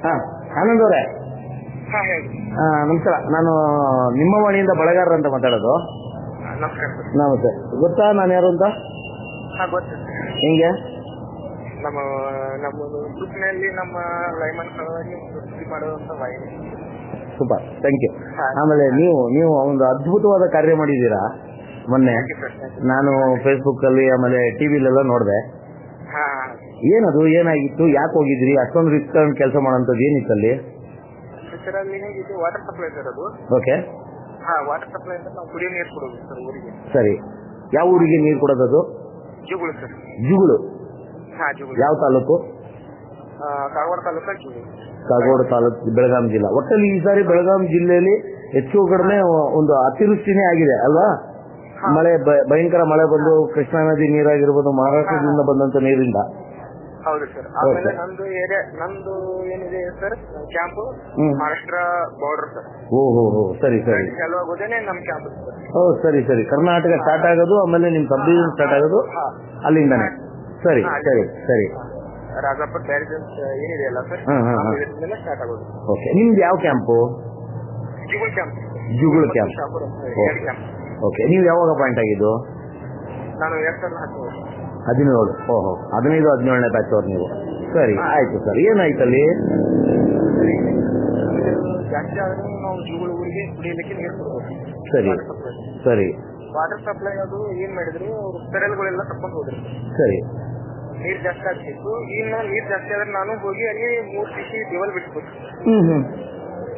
ಹಾ, ಆನಂದ್ ಅವರೇ. ನಮಸ್ಕಾರ. ನಾನು ನಿಮ್ಮ ವಾಣಿಯಿಂದ ಬಳಗಾರರು ಅಂತ ಮಾತಾಡೋದು. ನಮಸ್ತೆ. ಗೊತ್ತಾ ನಾನು ಯಾರು ಅಂತ? ಹೆಂಗೆ? ನಮ್ಮ ಗ್ರೂಪ್ನಲ್ಲಿ ನಮ್ಮ ಲೈಮನ್ ಮಾಡುವಂತ ವಾಹಿನಿ. Super, thank you. ಆಮೇಲೆ ನೀವು ಒಂದು ಅದ್ಭುತವಾದ ಕಾರ್ಯ ಮಾಡಿದ್ದೀರಾ. ಮೊನ್ನೆ ನಾನು ಫೇಸ್ಬುಕ್ ಅಲ್ಲಿ ಆಮೇಲೆ ಟಿವಿಲೆಲ್ಲ ನೋಡಿದೆ. ಏನದು, ಏನಾಗಿತ್ತು, ಯಾಕೆ ಹೋಗಿದ್ರಿ, ಅಷ್ಟೊಂದು ರಿಸ್ಕ್ ಕೆಲಸ ಮಾಡೋಂಥದ್ದು ಏನಿತ್ತು ಅಲ್ಲಿ? ವಾಟರ್ ಸಪ್ಲೈ ಸರ್ ಅದು. ಓಕೆ. ವಾಟರ್ ಸಪ್ಲೈ ಅಂತ ನಾವು ಕುಡಿಯೋ ನೀರು ಕೊಡೋದು ಸರ್ ಊರಿಗೆ. ಸರಿ, ಯಾವ ಊರಿಗೆ ನೀರು ಕೊಡೋದು? ಜುಗುಳು ಸರ್. ಜುಗುಳು? ಜುಗುಳು. ಯಾವ ತಾಲೂಕು? ಕಾಗವಾಡ ತಾಲೂಕು ಜುಗುಳು. ಕಾಗವಾಡ ತಾಲೂಕು, ಬೆಳಗಾಂ ಜಿಲ್ಲಾ. ಒಟ್ಟಲ್ಲಿ ಈ ಸಾರಿ ಬೆಳಗಾಂ ಜಿಲ್ಲೆಯಲ್ಲಿ ಹೆಚ್ಚು ಕಡಿಮೆ ಒಂದು ಅತಿವೃಷ್ಟಿನೇ ಆಗಿದೆ ಅಲ್ವಾ? ಮಳೆ, ಭಯಂಕರ ಮಳೆ ಬಂದು ಕೃಷ್ಣಾ ನದಿ ನೀರಾಗಿರ್ಬೋದು, ಮಹಾರಾಷ್ಟ್ರದಿಂದ ಬಂದಂತ ನೀರಿಂದ. ಹೌದು ಸರ್. ಆಮೇಲೆ ನಂದು ಏನಿದೆ sir camp Maharashtra border sir. ಓಹೋ, ಸರಿ ಸರಿ. ಕೆಲವಾಗೋದೇನೆ ನಮ್ ಕ್ಯಾಂಪ್ ಸರ್. ಓ ಸರಿ ಸರಿ. ಕರ್ನಾಟಕ ಸ್ಟಾರ್ಟ್ ಆಗೋದು, ಆಮೇಲೆ ನಿಮ್ ಸಬ್ ಡಿವಿಷನ್ ಸ್ಟಾರ್ಟ್ ಆಗೋದು ಅಲ್ಲಿಂದಾನೆ. ಸರಿ ಸರಿ ಸರಿ. ರಾಜಾಪುರ ಬ್ಯಾರೇಜ್ ಏನಿದೆ ಅಲ್ಲ ಸರ್, ಸ್ಟಾರ್ಟ್ ಆಗೋದು. ಓಕೆ. ನಿಮ್ದು ಯಾವ ಕ್ಯಾಂಪು? ಜುಗುಳ್ ಕ್ಯಾಂಪ್. ಜುಗುಳ್ ಕ್ಯಾಂಪ್. ಓಕೆ. ನೀವು ಯಾವಾಗ ಪಾಯಿಂಟ್ ಆಗಿದ್ದು? ನಾನು 2017. 17. ಓಹೋ, 15-17ನೇ ಬ್ಯಾಚ್ ಅವ್ರು ನೀವು. ಸರಿ, ಆಯ್ತು ಸರ್. ಏನಾಯ್ತಲ್ಲಿ? ಜಾಸ್ತಿ ಆದ್ರೂ ನಾವು ಜುಗುಳು ಊರಿಗೆ ಕುಡಿಯಲಿಕ್ಕೆ ನೀರು ಕೊಡ್ಬೋದು. ಸರಿ ಸರಿ. ವಾಟರ್ ಸಪ್ಲೈ ಅದು ಏನ್ ಮಾಡಿದ್ರು, ಅವ್ರು ಪೆರಲ್ಗಳೆಲ್ಲ ತಕೊಂಡು ಹೋದ್ರು. ಸರಿ. ನೀರ್ ಜಾಸ್ತಿ ಆಗ್ತಿತ್ತು. ಇನ್ನು ನೀರ್ ಜಾಸ್ತಿ ಆದ್ರೆ ನಾನು ಹೋಗಿ ಅಲ್ಲಿ 3 TC ಡಿವಲ್ ಬಿಟ್ಬಿಟ್ಟು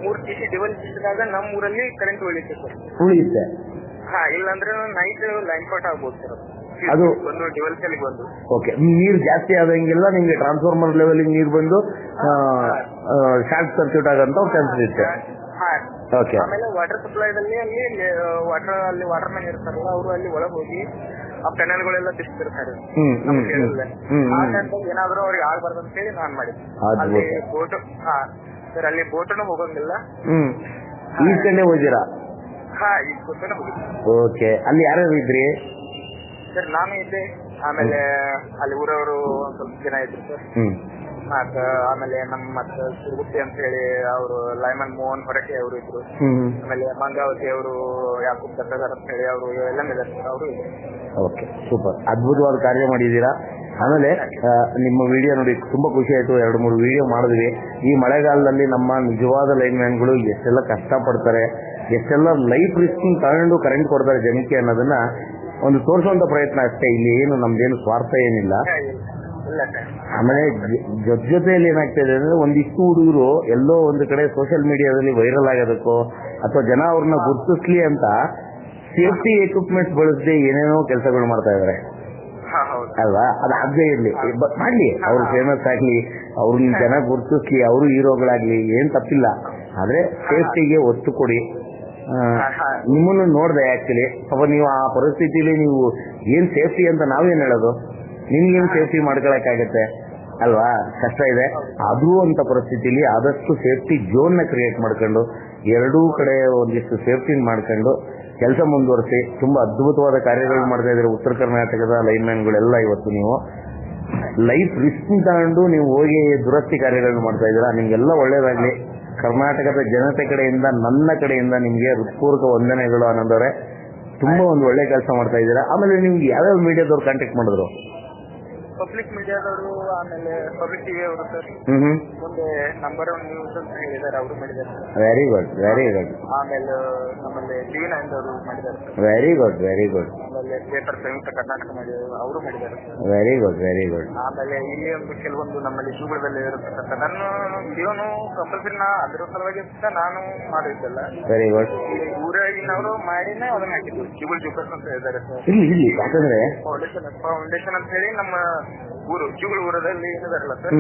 3 TC ಡಿವಲ್ ಬಿಟ್ಟಿದಾಗ ನಮ್ಮ ಊರಲ್ಲಿ ಕರೆಂಟ್ ಉಳಿಯುತ್ತೆ ಸರ್. ಉಳಿಯುತ್ತೆ. ಇಲ್ಲಾಂದ್ರೆ ನೈಟ್ ಲೈನ್ ಕಟ್ ಆಗ್ಬೋದು ಸರ್. ಅದು ಒಂದು ಡಿವಲ್ ಸೆಲ್ಗೆ ಬಂದು. ಓಕೆ. ನೀರು ಜಾಸ್ತಿ ಆದಂಗೆಲ್ಲ ನಿಮ್ಗೆ ಟ್ರಾನ್ಸ್ಫಾರ್ಮರ್ ಲೆವೆಲ್ ನೀರು ಬಂದು ಶಾರ್ಟ್ ಸರ್ಕ್ಯೂಟ್ ಆಗಂತ ಚಾನ್ಸಸ್ ಇರುತ್ತೆ. ಓಕೆ. ಆಮೇಲೆ ವಾಟರ್ ಸಪ್ಲೈದಲ್ಲಿ ಅಲ್ಲಿ ವಾಟರ್ ಮ್ಯಾನ್ ಇರ್ತಾರಲ್ಲ, ಅವರು ಅಲ್ಲಿ ಒಳಗೆ ಹೋಗಿ ಆ ಪೆನಲ್ಗಳೆಲ್ಲ ತಿರ್ತಿರ್ತಾರೆ. ಏನಾದ್ರೂ ಅವ್ರಿಗೆ ಆಗ್ಬಾರ್ದು ಅಂತ ಹೇಳಿ ನಾನ್ ಮಾಡಿದ್ದೆ. ಅಲ್ಲಿ ಬೋಟ್ ಸರ್, ಅಲ್ಲಿ ಬೋಟನ್ನು ಹೋಗಂಗಿಲ್ಲ. ಈಸ್ಕೊಂಡೇ ಹೋಗಿರಾ? ಈಸ್ಕೊಂಡೇ ಹೋಗಿದ್ದೆ. ಓಕೆ. ಅಲ್ಲಿ ಯಾರ್ಯಾರು ಇದ್ರಿ ಸರ್? ನಾನು ಇದ್ದೆ, ಆಮೇಲೆ ಅಲ್ಲಿ ಊರವರು ಸ್ವಲ್ಪ ಜನ ಇದ್ರು ಸರ್. ಆಮೇಲೆ ನಮ್ಮ ಸುರ್ಗುಟ್ಟಿ ಅಂತ ಹೇಳಿ ಅವರು ಲೈಮನ್ ಮೋಹನ್ ಹೊರಟೆ ಅವರು ಇದ್ರು. ಆಮೇಲೆ ಮಂಗಾವತಿ ಅವರು, ಯಾಕೂಬ್ ದತ್ತಗಾರ್ ಅಂತ ಹೇಳಿ ಅವರು ಎಲ್ಲ ಅವರು ಇದ್ರು. Okay, super. ಅದ್ಭುತವಾದ ಕಾರ್ಯ ಮಾಡಿದ್ದೀರಾ. ಆಮೇಲೆ ನಿಮ್ಮ ವಿಡಿಯೋ ನೋಡಿ ತುಂಬಾ ಖುಷಿ ಆಯ್ತು. 2-3 ವಿಡಿಯೋ ಮಾಡಿದ್ವಿ. ಈ ಮಳೆಗಾಲದಲ್ಲಿ ನಮ್ಮ ನಿಜವಾದ ಲೈನ್ ಮ್ಯಾನ್ಗಳು ಎಷ್ಟೆಲ್ಲ ಕಷ್ಟಪಡ್ತಾರೆ, ಎಷ್ಟೆಲ್ಲ ಲೈಫ್ ರಿಸ್ಕ್ ತಗೊಂಡು ಕರೆಂಟ್ ಕೊಡ್ತಾರೆ ಜನಕ್ಕೆ ಅನ್ನೋದನ್ನ ಒಂದು ತೋರಿಸುವಂತ ಪ್ರಯತ್ನ ಅಷ್ಟೇ. ಇಲ್ಲಿ ಏನು ನಮ್ದೇನು ಸ್ವಾರ್ಥ ಏನಿಲ್ಲ. ಆಮೇಲೆ ಜೊತೆಯಲ್ಲಿ ಏನಾಗ್ತಾ ಇದೆ ಅಂದ್ರೆ, ಒಂದಿಷ್ಟು ಹುಡುಗರು ಎಲ್ಲೋ ಒಂದು ಕಡೆ ಸೋಷಿಯಲ್ ಮೀಡಿಯಾದಲ್ಲಿ ವೈರಲ್ ಆಗೋದಕ್ಕೋ ಅಥವಾ ಜನ ಅವ್ರನ್ನ ಗುರುತಿಸ್ಲಿ ಅಂತ ಸೇಫ್ಟಿ ಎಕ್ವಿಪ್ಮೆಂಟ್ಸ್ ಬಳಸದೆ ಏನೇನೋ ಕೆಲಸಗಳು ಮಾಡ್ತಾ ಇದಾರೆ ಅಲ್ವಾ? ಅದು ಆಗದೆ ಇರ್ಲಿ, ಮಾಡ್ಲಿ, ಅವ್ರು ಫೇಮಸ್ ಆಗ್ಲಿ, ಅವ್ರನ್ನ ಜನ ಗುರುತಿಸ್ಲಿ, ಅವರು ಹೀರೋಗಳಾಗ್ಲಿ, ಏನ್ ತಪ್ಪಿಲ್ಲ. ಆದ್ರೆ ಸೇಫ್ಟಿಗೆ ಒತ್ತು ಕೊಡಿ. ನಿಮ್ಮನ್ನು ನೋಡ್ದೆ ಆಕ್ಚುಲಿ. ಪಾಪ ನೀವು ಆ ಪರಿಸ್ಥಿತಿಲಿ ನೀವು ಏನ್ ಸೇಫ್ಟಿ ಅಂತ ನಾವೇನ್ ಹೇಳೋದು? ನಿಮ್ಗೇನು ಸೇಫ್ಟಿ ಮಾಡ್ಕೊಳಕ್ಕಾಗತ್ತೆ ಅಲ್ವಾ? ಕಷ್ಟ ಇದೆ. ಅದು ಅಂತ ಪರಿಸ್ಥಿತಿಲಿ ಆದಷ್ಟು ಸೇಫ್ಟಿ ಝೋನ್ ನ ಕ್ರಿಯೇಟ್ ಮಾಡ್ಕೊಂಡು ಎರಡೂ ಕಡೆ ಒಂದಿಷ್ಟು ಸೇಫ್ಟಿ ಮಾಡ್ಕೊಂಡು ಕೆಲಸ ಮುಂದುವರಿಸಿ. ತುಂಬಾ ಅದ್ಭುತವಾದ ಕಾರ್ಯಗಳು ಮಾಡ್ತಾ ಇದ್ರೆ ಉತ್ತರ ಕರ್ನಾಟಕದ ಲೈನ್ ಮ್ಯಾನ್ಗಳೆಲ್ಲ. ಇವತ್ತು ನೀವು ಲೈಫ್ ರಿಸ್ಕ್ ತಗೊಂಡು ನೀವು ಹೋಗಿ ದುರಸ್ತಿ ಕಾರ್ಯಗಳನ್ನು ಮಾಡ್ತಾ ಇದ್ದೀರಾ. ನಿಮ್ಗೆಲ್ಲ ಒಳ್ಳೇದಾಗ್ಲಿ. ಕರ್ನಾಟಕದ ಜನತೆ ಕಡೆಯಿಂದ, ನನ್ನ ಕಡೆಯಿಂದ ನಿಮ್ಗೆ ಹೃತ್ಪೂರ್ವಕ ವಂದನೆಗಳು. ಆನಂದವ್ರೆ, ತುಂಬಾ ಒಂದು ಒಳ್ಳೆ ಕೆಲಸ ಮಾಡ್ತಾ ಇದ್ದೀರಾ. ಆಮೇಲೆ ನಿಮ್ಗೆ ಯಾವ್ಯಾವ ಮೀಡಿಯಾದವ್ರು ಕಾಂಟ್ಯಾಕ್ಟ್ ಮಾಡಿದ್ರು? ಪಬ್ಲಿಕ್ ಮೀಡಿಯಾದವರು, ಆಮೇಲೆ ಪಬ್ಲಿಕ್ ಟಿವಿ ಅವರು ಸರ್. ಮುಂದೆ ನಂಬರ್ 1 ನ್ಯೂಸ್ ಅಂತ ಹೇಳಿದ್ದಾರೆ, ಅವರು ಮಾಡಿದ್ದಾರೆ. Very good, very good. ಆಮೇಲೆ ನಮ್ಮಲ್ಲಿ TV9 ಅವರು ಮಾಡಿದ್ದಾರೆ. Very good, very good. ಆಮೇಲೆ ಪೇಪರ್ ಸಂಯುಕ್ತ ಕರ್ನಾಟಕ ಮಾಡಿದ್ದಾರೆ, ಅವರು ಮಾಡಿದ್ದಾರೆ. Very good, very good. ಆಮೇಲೆ ಇಲ್ಲಿ ಒಂದು ಕೆಲವೊಂದು ನಮ್ಮಲ್ಲಿ ಜೂಗುಳದಲ್ಲಿ ಇರತಕ್ಕಂಥ ನನ್ನ ವಿಡಿಯೋನು ಕಂಪಲ್ಸರಿ ಅದ್ರ ಸಲುವಾಗಿ ನಾನು ಮಾಡಿದ್ದಲ್ಲ. Very good. ಊರಾಗಿನವರು ಮಾಡಿನೇ ಅದನ್ನ ಹಾಕಿದ್ರು. ಜುಗುಳ್ ಜುಕರ್ಸ್ ಅಂತ ಹೇಳಿದ್ದಾರೆ ಸರ್. ಇಲ್ಲಿ ಯಾಕಂದ್ರೆ ಫೌಂಡೇಶನ್ ಅಂತ ಹೇಳಿ ನಮ್ಮ ಊರು ಜುಗುಳು ಊರದಲ್ಲಿ ಏನಿದಾರಲ್ಲ ಸರ್,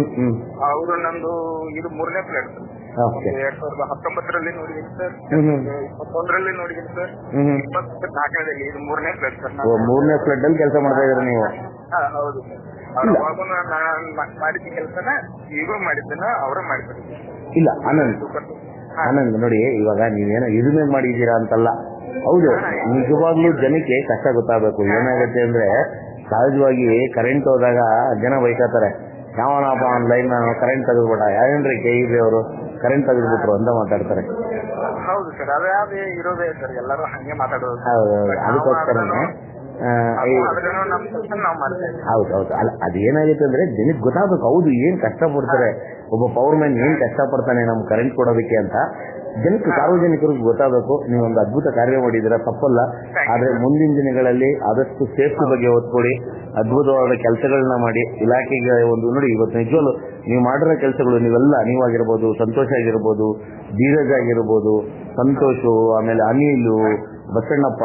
ಅವರು ನಂದು ಇದು 3ನೇ ಫ್ಲಡ್. 2019ರಲ್ಲಿ ನೋಡಿದ್ದೀನಿ ಸರ್, 21ರಲ್ಲಿ ನೋಡಿದ್ದೀನಿ ಸರ್, 24ರಲ್ಲಿ ಇದು 3ನೇ ಫ್ಲಡ್ ಸರ್. 3ನೇ ಫ್ಲಡ್ ಅಲ್ಲಿ ಕೆಲಸ ಮಾಡ್ತಾ ಇದ್ದೀರಾ ನೀವು? ಹೌದು ಸರ್. ಅವಾಗೂ ನಾನು ಮಾಡಿದ ಕೆಲಸನ ಈಗೂ ಮಾಡಿದ್ದನ್ನ ಅವರೇ ಮಾಡಿದ್ದಾರೆ. ಇಲ್ಲ ಆನಂದ್ ನೋಡಿ, ಇವಾಗ ನೀವೇನೋ ಇದುಮೆ ಮಾಡಿದ್ದೀರಾ ಅಂತಲ್ಲ. ಹೌದು, ನಿಜವಾಗ್ಲೂ ಜನಕ್ಕೆ ಕಷ್ಟ ಗೊತ್ತಾಗಬೇಕು. ಏನಾಗುತ್ತೆ ಅಂದ್ರೆ, ಸಹಜವಾಗಿ ಕರೆಂಟ್ ಹೋದಾಗ ಜನ ಬೈಕತ್ತಾರೆ, ಯಾವನಪ್ಪ ಲೈನ್ ಕರೆಂಟ್ ತೆಗೆದ್ಬಿಟ್ಟ, ಯಾರೇನ್ರಿ KEB ಅವರು ಕರೆಂಟ್ ತೆಗೆದ್ಬಿಟ್ರು ಅಂತ ಮಾತಾಡ್ತಾರೆ. ಹೌದು ಸರ್, ಅದೇ ಇರೋದೇ ಸರ್, ಎಲ್ಲರೂ ಹಂಗೆ ಮಾತಾಡೋದು. ಹೌದು, ಅದಕ್ಕೋಸ್ಕರನೇ ಹೌದು. ಅಲ್ಲ, ಅದೇನಾಗುತ್ತೆ ಅಂದ್ರೆ ಜನಕ್ಕೆ ಗೊತ್ತಾಗಬೇಕು, ಹೌದು ಏನ್ ಕಷ್ಟಪಡ್ತಾರೆ, ಒಬ್ಬ ಪವರ್ ಮ್ಯಾನ್ ಏನ್ ಕಷ್ಟಪಡ್ತಾನೆ ನಮ್ಗೆ ಕರೆಂಟ್ ಕೊಡೋದಕ್ಕೆ ಅಂತ ಜನಕ್ಕೆ, ಸಾರ್ವಜನಿಕರಿಗೆ ಗೊತ್ತಾಗಬೇಕು. ನೀವೊಂದು ಅದ್ಭುತ ಕಾರ್ಯ ಮಾಡಿದ್ದೀರಾ, ತಪ್ಪಲ್ಲ. ಆದ್ರೆ ಮುಂದಿನ ದಿನಗಳಲ್ಲಿ ಆದಷ್ಟು ಸೇಫ್ಟಿ ಬಗ್ಗೆ ಒತ್ಕೊಡಿ, ಅದ್ಭುತವಾದ ಕೆಲಸಗಳನ್ನ ಮಾಡಿ. ಇಲಾಖೆಗೆ ಒಂದು ನೋಡಿ, ಇವತ್ತು ನಿಜವಲ್ಲೂ ನೀವು ಮಾಡಿರೋ ಕೆಲಸಗಳು, ನೀವಾಗಿರ್ಬೋದು, ಸಂತೋಷ ಆಗಿರ್ಬೋದು, ಧೀರಜ್ ಆಗಿರ್ಬೋದು, ಸಂತೋಷು, ಆಮೇಲೆ ಅನಿಲು, ಬಸಣ್ಣಪ್ಪ,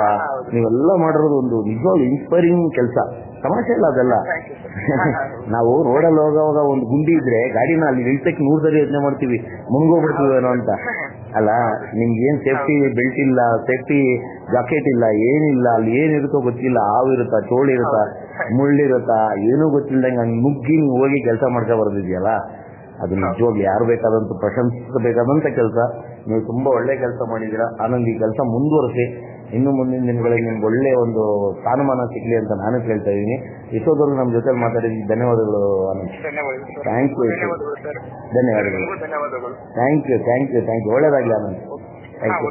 ನೀವೆಲ್ಲ ಮಾಡಿರೋದು ಒಂದು ನಿಜವಾಗ್ಲೂ ಇನ್ಸ್ಪೈರಿಂಗ್ ಕೆಲಸ. ತಮಾಷೆ ಇಲ್ಲ ಅದೆಲ್ಲ. ನಾವು ರೋಡಲ್ಲಿ ಹೋಗೋವಾಗ ಒಂದು ಗುಂಡಿ ಇದ್ರೆ ಗಾಡಿನ ಅಲ್ಲಿ ನಿಲ್ಸಕ್ಕೆ 100 ಸರಿ ಯೋಚನೆ ಮಾಡ್ತೀವಿ, ಮುನ್ಗೋಗ್ಬಿಡ್ತೀವೇನೋ ಅಂತ. ಅಲ್ಲ, ನಿಮ್ಗೇನ್ ಸೇಫ್ಟಿ ಬೆಲ್ಟ್ ಇಲ್ಲ, ಸೇಫ್ಟಿ ಜಾಕೆಟ್ ಇಲ್ಲ, ಏನಿಲ್ಲ, ಅಲ್ಲಿ ಏನಿರುತ್ತೋ ಗೊತ್ತಿಲ್ಲ, ಹಾವಿರುತ್ತಾ, ಚೋಳಿರುತ್ತಾ, ಮುಳ್ಳಿರುತ್ತಾ, ಏನೂ ಗೊತ್ತಿಲ್ಲದಂಗೆ ಹಂಗೆ ನುಗ್ಗಿ ನೀವು ಹೋಗಿ ಕೆಲಸ ಮಾಡ್ಕೊ ಬರ್ದಿದ್ಯಲ್ಲ, ಅದು ನಿಜವಾಗ್ಲು ಯಾರು ಬೇಕಾದಂತ ಪ್ರಶಂಸಿಸಬೇಕಾದಂತ ಕೆಲಸ. ನೀವು ತುಂಬಾ ಒಳ್ಳೆ ಕೆಲಸ ಮಾಡಿದ್ದೀರಾ. ಆನಂದ್, ಈ ಕೆಲಸ ಮುಂದುವರಿಸಿ. ಇನ್ನು ಮುಂದಿನ ದಿನಗಳಲ್ಲಿ ನಿಮ್ಗೆ ಒಳ್ಳೆ ಒಂದು ಸ್ಥಾನಮಾನ ಸಿಗ್ಲಿ ಅಂತ ನಾನು ಕೇಳ್ತಾ ಇದ್ದೀನಿ. ಇಷ್ಟೊಂದು ನಮ್ಮ ಜೊತೆ ಮಾತಾಡಿದ ಧನ್ಯವಾದಗಳು ಆನಂದ್. Thank you. ಧನ್ಯವಾದಗಳು. Thank you. ಒಳ್ಳೇದಾಗ್ಲಿ ಆನಂದ್. Thank you.